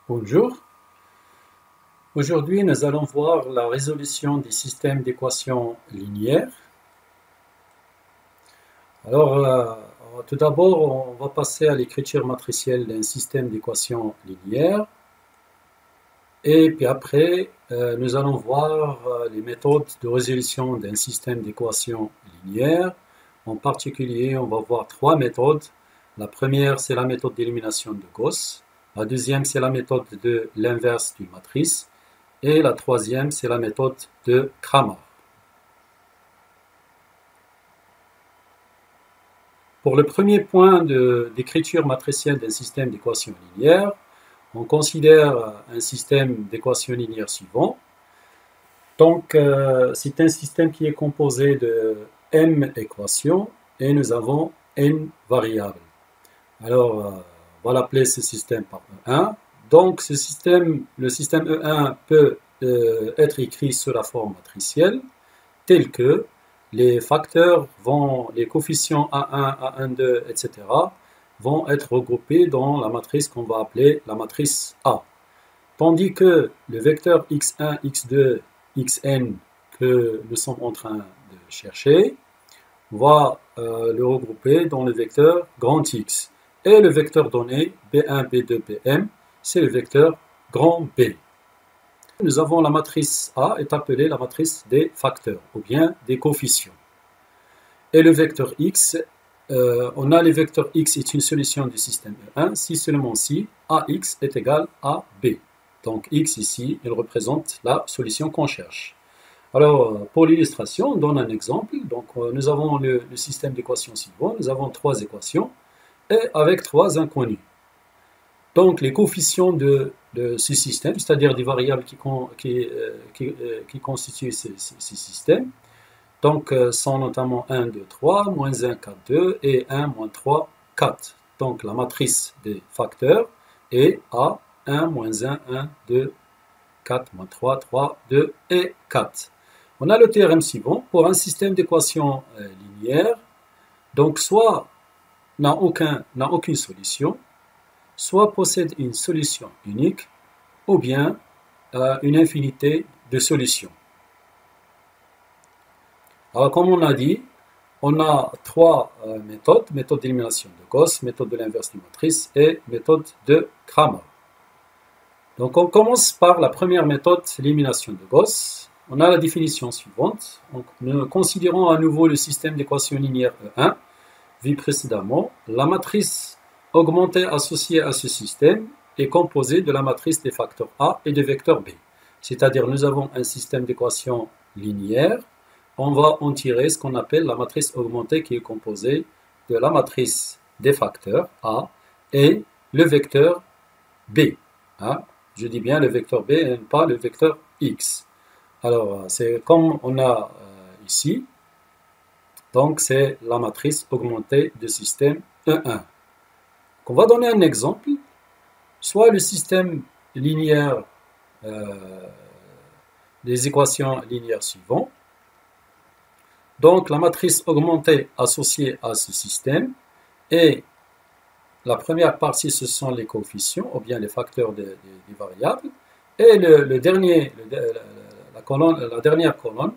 Bonjour, aujourd'hui nous allons voir la résolution des systèmes d'équations linéaires. Tout d'abord, on va passer à l'écriture matricielle d'un système d'équations linéaires. Et puis après, nous allons voir les méthodes de résolution d'un système d'équations linéaires. En particulier, on va voir trois méthodes. La première, c'est la méthode d'élimination de Gauss. La deuxième, c'est la méthode de l'inverse d'une matrice. Et la troisième, c'est la méthode de Cramer. Pour le premier point d'écriture matricielle d'un système d'équations linéaires, on considère un système d'équations linéaires suivant. Donc, c'est un système qui est composé de m équations et nous avons n variables. Alors, on va l'appeler ce système par E1. Donc, le système E1 peut être écrit sous la forme matricielle, telle que les facteurs les coefficients A1, A12, etc. vont être regroupés dans la matrice qu'on va appeler la matrice A. Tandis que le vecteur x1, x2, xn que nous sommes en train de chercher, on va le regrouper dans le vecteur grand X. Et le vecteur donné, B1, B2, Bm, c'est le vecteur grand B. Nous avons la matrice A est appelée la matrice des facteurs, ou bien des coefficients. Et le vecteur X, on a le vecteur X est une solution du système E1, si seulement si AX est égal à B. Donc X ici, il représente la solution qu'on cherche. Alors, pour l'illustration, on donne un exemple. Donc, nous avons le système d'équations suivant. Nous avons trois équations et avec trois inconnus. Donc, les coefficients de ce système, c'est-à-dire des variables qui constituent ce système, donc, sont notamment 1, 2, 3, moins 1, 4, 2 et 1, moins 3, 4. Donc, la matrice des facteurs est A, 1, moins 1, 1, 2, 4, moins 3, 3, 2 et 4. On a le théorème suivant. Pour un système d'équations linéaires, donc soit n'a aucune solution, soit possède une solution unique, ou bien une infinité de solutions. Alors, comme on a dit, on a trois méthodes, méthode d'élimination de Gauss, méthode de l'inverse d'une matrice et méthode de Cramer. Donc, on commence par la première méthode, l'élimination de Gauss. On a la définition suivante. Donc, nous considérons à nouveau le système d'équations linéaires E1, vu précédemment. La matrice augmentée associée à ce système est composée de la matrice des facteurs A et des vecteurs B. C'est-à-dire, nous avons un système d'équations linéaires. On va en tirer ce qu'on appelle la matrice augmentée qui est composée de la matrice des facteurs A et le vecteur B. Je dis bien le vecteur B et pas le vecteur X. Alors, c'est comme on a ici. Donc, c'est la matrice augmentée du système E1. On va donner un exemple. Soit le système linéaire des équations linéaires suivantes. Donc, la matrice augmentée associée à ce système et la première partie, ce sont les coefficients ou bien les facteurs des variables. Et la dernière colonne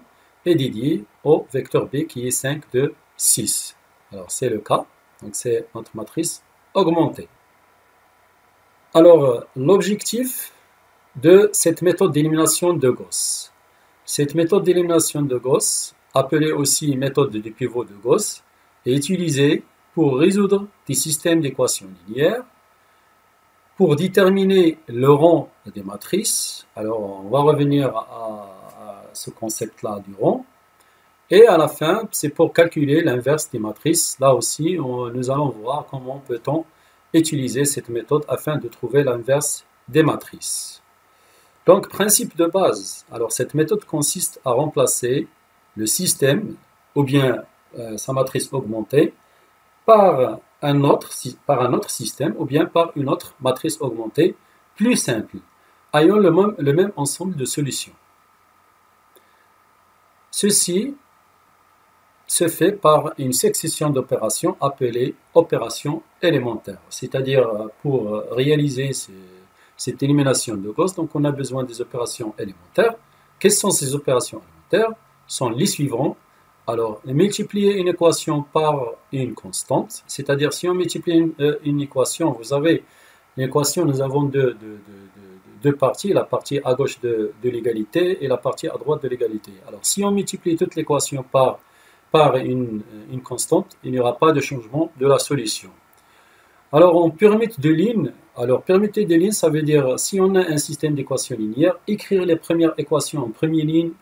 est dédiée au vecteur B qui est 5, 2, 6. Alors, c'est le cas. Donc, c'est notre matrice augmentée. Alors, l'objectif de cette méthode d'élimination de Gauss. Cette méthode d'élimination de Gauss, appelée aussi méthode du pivot de Gauss, est utilisée pour résoudre des systèmes d'équations linéaires, pour déterminer le rang des matrices. Alors, on va revenir à ce concept-là du rang. Et à la fin, c'est pour calculer l'inverse des matrices. Là aussi, nous allons voir comment peut-on utiliser cette méthode afin de trouver l'inverse des matrices. Donc, principe de base. Alors, cette méthode consiste à remplacer le système, ou bien sa matrice augmentée, par un autre système, ou bien par une autre matrice augmentée plus simple, ayant le même ensemble de solutions. Ceci se fait par une succession d'opérations appelées opérations élémentaires. C'est-à-dire, pour réaliser cette élimination de Gauss, donc on a besoin des opérations élémentaires. Quelles sont ces opérations élémentaires? Sont les suivants. Alors, multiplier une équation par une constante, c'est-à-dire si on multiplie une équation, vous avez l'équation, nous avons deux parties, la partie à gauche de l'égalité et la partie à droite de l'égalité. Alors, si on multiplie toute l'équation par une constante, il n'y aura pas de changement de la solution. Alors, on permet de lignes. Alors, permuter des lignes, ça veut dire, si on a un système d'équations linéaires, écrire les premières équations en première ligne,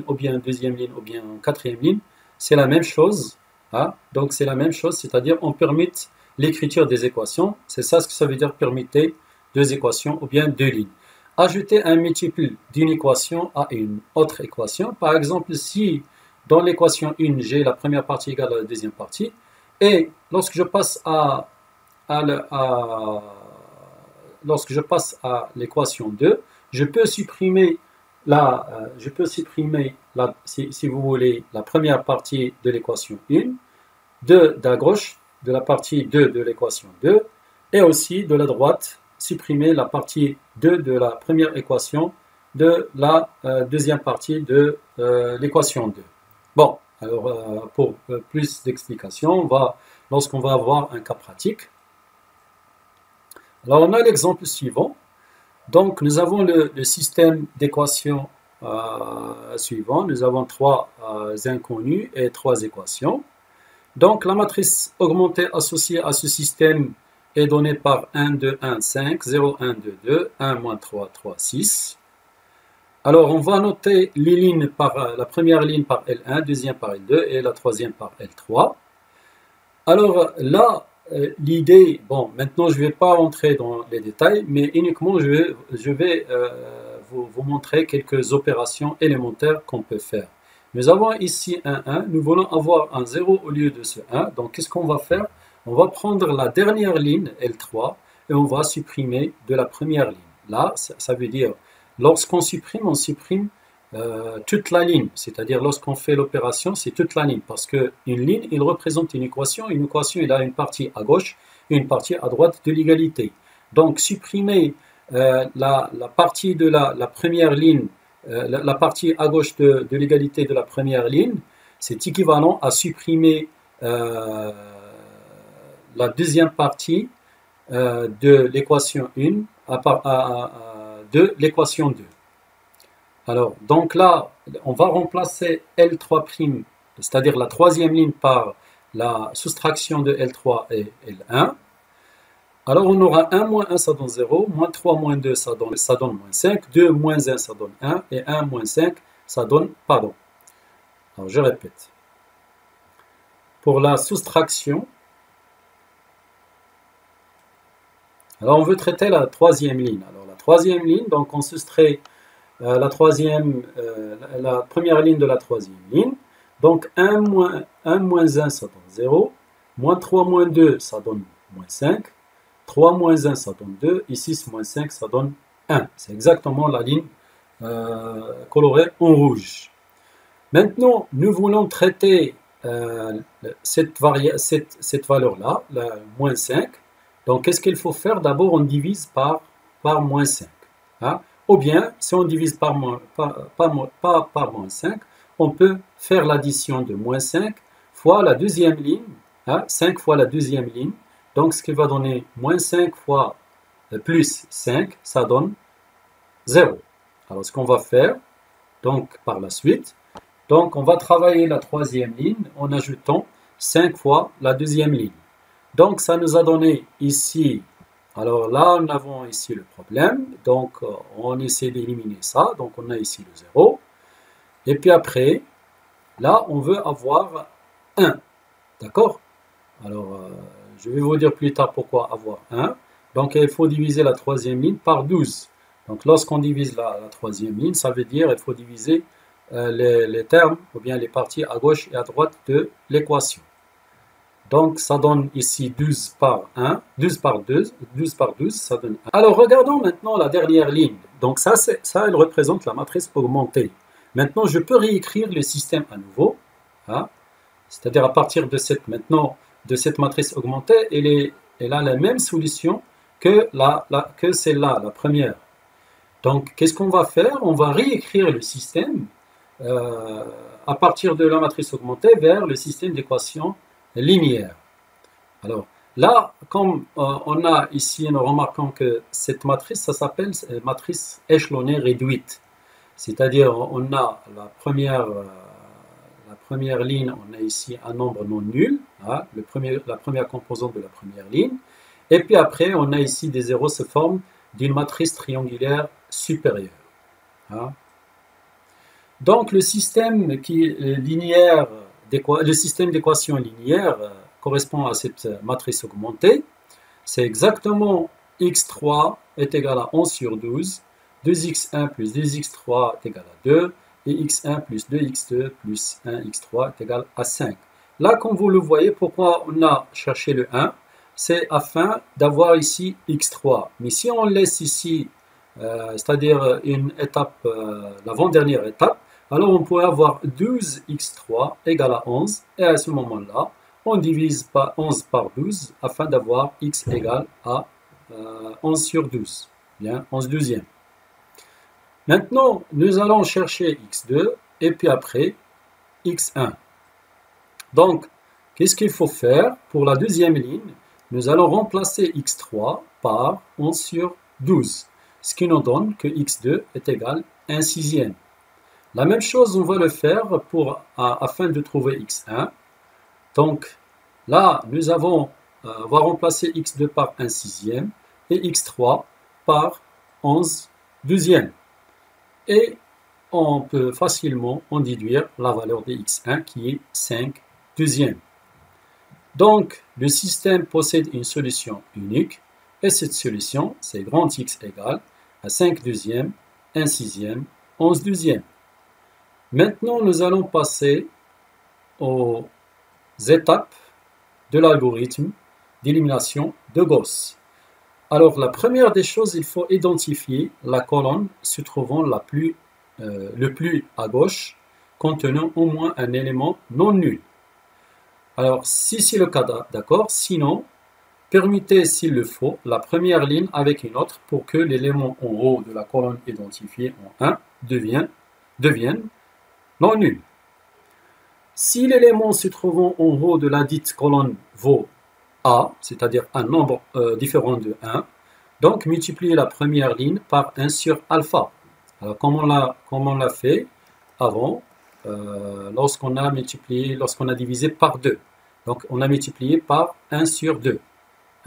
ou bien en deuxième ligne, ou bien en quatrième ligne, c'est la même chose. Hein? Donc, c'est la même chose, c'est-à-dire, on permet l'écriture des équations. C'est ça ce que ça veut dire, permuter deux équations, ou bien deux lignes. Ajouter un multiple d'une équation à une autre équation. Par exemple, si dans l'équation 1, j'ai la première partie égale à la deuxième partie, et lorsque je passe à l'équation 2, je peux supprimer si vous voulez, la première partie de l'équation 1, de la gauche, de la partie 2 de l'équation 2, et aussi de la droite, supprimer la partie 2 de la première équation de la deuxième partie de l'équation 2. Bon, alors pour plus d'explications, lorsqu'on va avoir un cas pratique. Alors, on a l'exemple suivant. Donc, nous avons le système d'équations suivant. Nous avons trois inconnus et trois équations. Donc, la matrice augmentée associée à ce système est donnée par 1, 2, 1, 5, 0, 1, 2, 2, 1, moins 3, 3, 6. Alors, on va noter les lignes par la première ligne par L1, deuxième par L2 et la troisième par L3. Alors, là, l'idée, bon, maintenant je ne vais pas entrer dans les détails, mais uniquement je vais vous montrer quelques opérations élémentaires qu'on peut faire. Nous avons ici un 1, nous voulons avoir un 0 au lieu de ce 1, donc qu'est-ce qu'on va faire? On va prendre la dernière ligne, L3, et on va supprimer de la première ligne. Là, ça veut dire, lorsqu'on supprime, on supprime toute la ligne, c'est-à-dire lorsqu'on fait l'opération, c'est toute la ligne, parce qu'une ligne, il représente une équation, il a une partie à gauche et une partie à droite de l'égalité. Donc, supprimer la partie de la première ligne, la partie à gauche de l'égalité de la première ligne, c'est équivalent à supprimer la deuxième partie de l'équation 1 de l'équation 2. Alors, donc là, on va remplacer L3', c'est-à-dire la troisième ligne par la soustraction de L3 et L1. Alors, on aura 1 moins 1, ça donne 0, moins 3 moins 2, ça donne moins 5, 2 moins 1, ça donne 1, et 1 moins 5, ça donne, pardon. Alors, je répète. Pour la soustraction, alors on veut traiter la troisième ligne. Alors, la troisième ligne, donc on soustrait la première ligne de la troisième ligne. Donc 1 moins 1, ça donne 0. Moins 3 moins 2, ça donne moins 5. 3 moins 1, ça donne 2. Et 6 moins 5, ça donne 1. C'est exactement la ligne colorée en rouge. Maintenant, nous voulons traiter cette valeur-là, la moins 5. Donc, qu'est-ce qu'il faut faire? D'abord, on divise par moins 5. Hein? Ou bien, si on divise par moins 5, on peut faire l'addition de moins 5 fois la deuxième ligne, hein, 5 fois la deuxième ligne. Donc, ce qui va donner moins 5 fois plus 5, ça donne 0. Alors, ce qu'on va faire, donc, par la suite, donc, on va travailler la troisième ligne en ajoutant 5 fois la deuxième ligne. Donc, ça nous a donné ici. Alors là, nous avons ici le problème, donc on essaie d'éliminer ça, donc on a ici le 0. Et puis après, là, on veut avoir 1, d'accord? Alors, je vais vous dire plus tard pourquoi avoir 1. Donc, il faut diviser la troisième ligne par 12. Donc, lorsqu'on divise la troisième ligne, ça veut dire qu'il faut diviser les termes, ou bien les parties à gauche et à droite de l'équation. Donc, ça donne ici 12 par 1, 12 par 12, ça donne 1. Alors, regardons maintenant la dernière ligne. Donc, ça, elle représente la matrice augmentée. Maintenant, je peux réécrire le système à nouveau. Hein? C'est-à-dire, à partir de cette matrice augmentée, elle a la même solution que celle-là, la première. Donc, qu'est-ce qu'on va faire? On va réécrire le système à partir de la matrice augmentée vers le système d'équations linéaires. Alors, là, comme on a ici, nous remarquons que cette matrice, ça s'appelle matrice échelonnée réduite. C'est-à-dire, on a la première ligne, on a ici un nombre non nul, hein, la première composante de la première ligne. Et puis après, on a ici des zéros se forment d'une matrice triangulaire supérieure. Hein. Donc, le système linéaire, le système d'équations linéaires correspond à cette matrice augmentée. C'est exactement x3 est égal à 11 sur 12, 2x1 plus 2x3 est égal à 2, et x1 plus 2x2 plus 1x3 est égal à 5. Là, comme vous le voyez, pourquoi on a cherché le 1? C'est afin d'avoir ici x3. Mais si on laisse ici, c'est-à-dire une étape, l'avant-dernière étape, alors on pourrait avoir 12x3 égale à 11, et à ce moment-là, on divise par 11 par 12 afin d'avoir x égale à 11 sur 12, bien 11 douzièmes. Maintenant, nous allons chercher x2 et puis après x1. Donc, qu'est-ce qu'il faut faire pour la deuxième ligne? Nous allons remplacer x3 par 11 sur 12, ce qui nous donne que x2 est égal à 1 sixième. La même chose, on va le faire afin de trouver x1. Donc, là, nous on va remplacer x2 par 1 sixième et x3 par 11 douzièmes. Et on peut facilement en déduire la valeur de x1 qui est 5 douzièmes. Donc, le système possède une solution unique et cette solution, c'est grand X égale à 5 douzièmes, 1 sixième, 11 douzièmes. Maintenant, nous allons passer aux étapes de l'algorithme d'élimination de Gauss. Alors, la première des choses, il faut identifier la colonne se trouvant le plus à gauche, contenant au moins un élément non nul. Alors, si c'est le cas, d'accord, sinon, permutez, s'il le faut, la première ligne avec une autre pour que l'élément en haut de la colonne identifiée en 1 devienne non nul. Si l'élément se trouvant en haut de la dite colonne vaut A, c'est-à-dire un nombre différent de 1, donc multipliez la première ligne par 1 sur alpha. Alors, comme on l'a fait avant, lorsqu'on a divisé par 2. Donc, on a multiplié par 1 sur 2.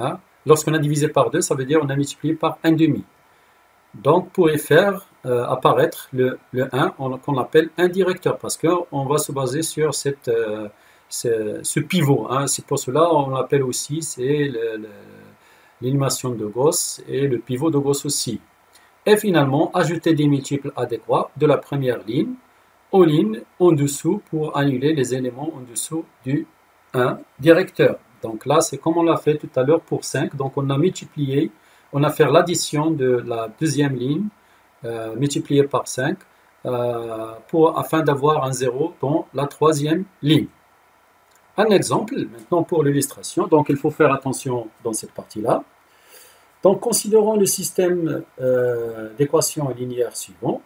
Hein? Lorsqu'on a divisé par 2, ça veut dire qu'on a multiplié par 1,5. Donc, pour y faire apparaître le 1, qu'on appelle un directeur, parce qu'on va se baser sur ce pivot. Hein? C'est pour cela qu'on l'appelle aussi, c'est l'élimination de Gauss et le pivot de Gauss aussi. Et finalement, ajouter des multiples adéquats de la première ligne aux lignes en dessous pour annuler les éléments en dessous du 1 directeur. Donc là, c'est comme on l'a fait tout à l'heure pour 5. Donc on a multiplié, on a fait l'addition de la deuxième ligne multipliée par 5 afin d'avoir un 0 dans la troisième ligne. Un exemple maintenant pour l'illustration. Donc il faut faire attention dans cette partie-là. Donc considérons le système d'équations linéaires suivant.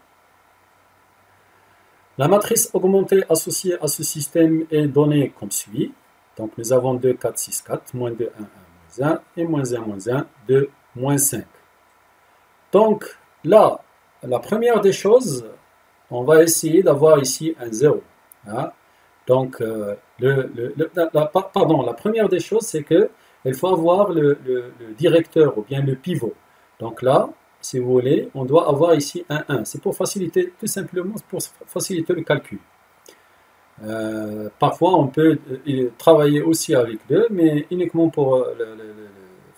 La matrice augmentée associée à ce système est donnée comme suit. Donc nous avons 2, 4, 6, 4, moins 2, 1, 1, moins 1, et moins 1, 2, moins 5. Donc là, la première des choses, on va essayer d'avoir ici un 0. Hein? Donc la première des choses, c'est qu'il faut avoir le directeur ou bien le pivot. Donc là, si vous voulez, on doit avoir ici un 1. C'est pour faciliter, tout simplement pour faciliter le calcul. Parfois, on peut travailler aussi avec 2, mais uniquement pour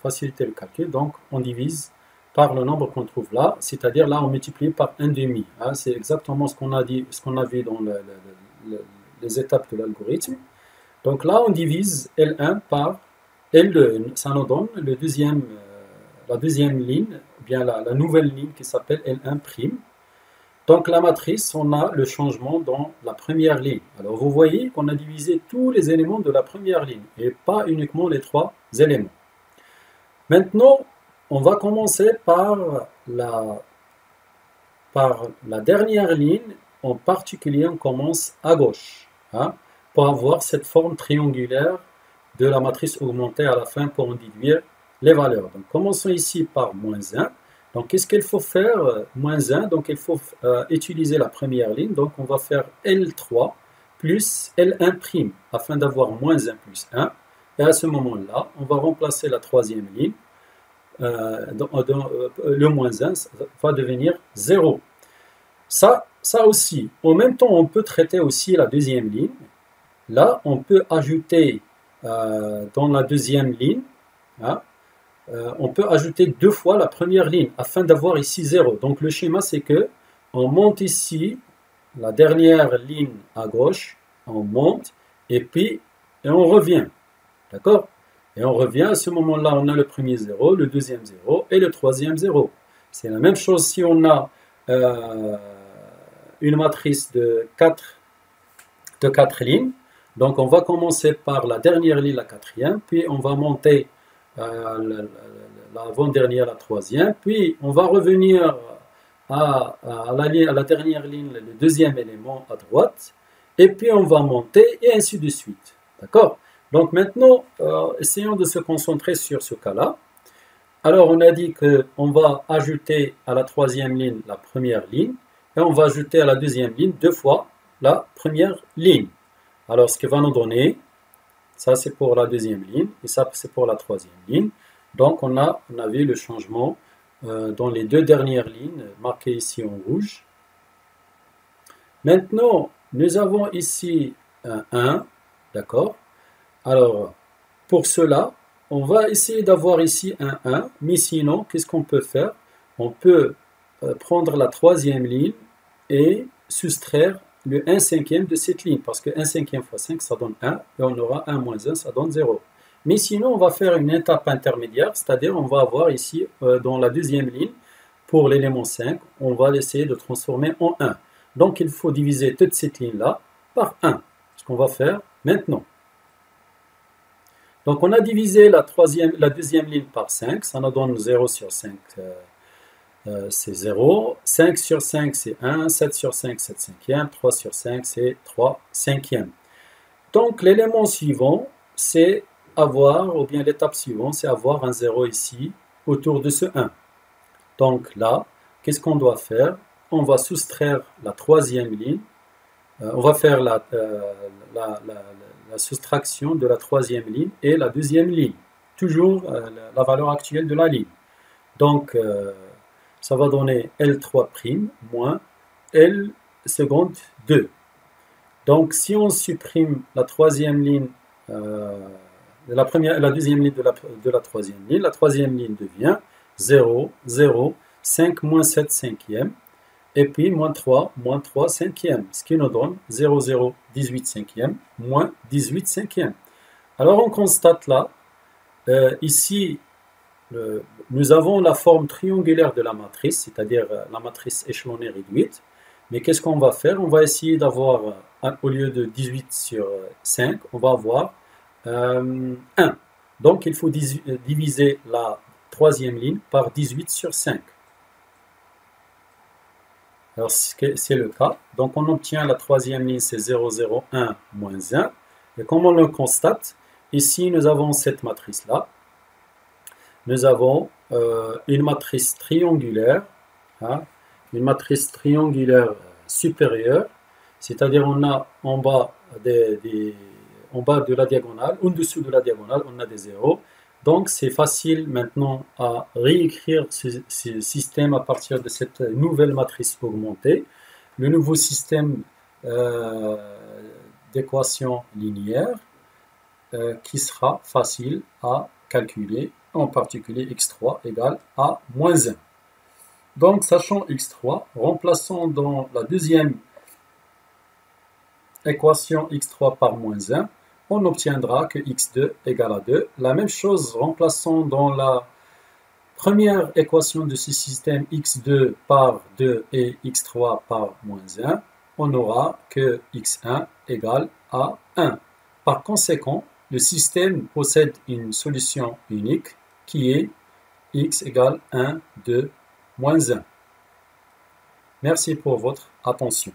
faciliter le calcul. Donc, on divise par le nombre qu'on trouve là, c'est-à-dire là, on multiplie par 1,5. Hein, c'est exactement ce qu'on a vu dans les étapes de l'algorithme. Donc là, on divise L1 par L2. Ça nous donne la deuxième ligne, bien la nouvelle ligne qui s'appelle L1'. Donc la matrice, on a le changement dans la première ligne. Alors vous voyez qu'on a divisé tous les éléments de la première ligne et pas uniquement les 3 éléments. Maintenant, on va commencer par la dernière ligne, en particulier on commence à gauche, hein, pour avoir cette forme triangulaire de la matrice augmentée à la fin pour en déduire les valeurs. Donc commençons ici par moins 1. Donc qu'est-ce qu'il faut faire? Moins 1, donc il faut utiliser la première ligne, donc on va faire L3 plus L1' afin d'avoir moins 1 plus 1. Et à ce moment-là, on va remplacer la troisième ligne. Le moins 1 va devenir 0. Ça aussi, en même temps, on peut traiter aussi la deuxième ligne. Là, on peut ajouter dans la deuxième ligne, hein, on peut ajouter 2 fois la première ligne afin d'avoir ici 0. Donc le schéma, c'est que on monte ici la dernière ligne à gauche, on monte et on revient. D'accord? Et on revient, à ce moment-là, on a le premier 0, le deuxième 0 et le troisième 0. C'est la même chose si on a une matrice de 4 lignes. Donc on va commencer par la dernière ligne, la quatrième, puis on va monter l'avant-dernière, la troisième, puis on va revenir à la dernière ligne, le deuxième élément à droite, et puis on va monter, et ainsi de suite. D'accord? Donc maintenant, essayons de se concentrer sur ce cas-là. Alors on a dit qu'on va ajouter à la troisième ligne la première ligne, et on va ajouter à la deuxième ligne 2 fois la première ligne. Alors ce qui va nous donner, ça c'est pour la deuxième ligne, et ça c'est pour la troisième ligne. Donc on a vu le changement dans les 2 dernières lignes, marquées ici en rouge. Maintenant, nous avons ici un 1, d'accord? Alors, pour cela, on va essayer d'avoir ici un 1, mais sinon, qu'est-ce qu'on peut faire? On peut prendre la troisième ligne et soustraire le 1/5 de cette ligne, parce que 1/5 fois 5, ça donne 1, et on aura 1 moins 1, ça donne 0. Mais sinon, on va faire une étape intermédiaire, c'est-à-dire on va avoir ici, dans la deuxième ligne, pour l'élément 5, on va l'essayer de transformer en 1. Donc, il faut diviser toute cette ligne-là par 1, ce qu'on va faire maintenant. Donc, on a divisé la deuxième ligne par 5, ça nous donne 0 sur 5, c'est 0. 5 sur 5, c'est 1. 7 sur 5, 7 cinquièmes. 3 sur 5, c'est 3 cinquièmes. Donc, l'élément suivant, c'est avoir, ou bien l'étape suivante, c'est avoir un 0 ici, autour de ce 1. Donc là, qu'est-ce qu'on doit faire? On va soustraire la troisième ligne. On va faire la soustraction de la troisième ligne et la deuxième ligne. Toujours la valeur actuelle de la ligne. Donc, ça va donner L3' moins L seconde 2. Donc, si on supprime la troisième ligne, la deuxième ligne de la troisième ligne devient 0, 0, 5 moins 7 cinquièmes, et puis moins 3 cinquièmes, ce qui nous donne 0, 0, 18 cinquièmes, moins 18 cinquièmes. Alors on constate là, ici, nous avons la forme triangulaire de la matrice, c'est-à-dire la matrice échelonnée réduite. Mais qu'est-ce qu'on va faire? On va essayer d'avoir, au lieu de 18 sur 5, on va avoir 1. Donc il faut diviser la troisième ligne par 18 sur 5. Alors c'est le cas. Donc on obtient la troisième ligne, c'est 0, 0, 1, moins 1. Et comme on le constate, ici nous avons cette matrice-là. Nous avons une matrice triangulaire, hein, une matrice triangulaire supérieure, c'est-à-dire on a en bas de la diagonale, en dessous de la diagonale, on a des zéros. Donc c'est facile maintenant à réécrire ce système à partir de cette nouvelle matrice augmentée. Le nouveau système d'équations linéaires qui sera facile à calculer, en particulier x3 égale à moins 1. Donc sachant x3, remplaçons dans la deuxième équation x3 par moins 1, on obtiendra que x2 égale à 2. La même chose, remplaçons dans la première équation de ce système x2 par 2 et x3 par moins 1, on aura que x1 égale à 1. Par conséquent, le système possède une solution unique qui est x égale 1, 2, moins 1. Merci pour votre attention.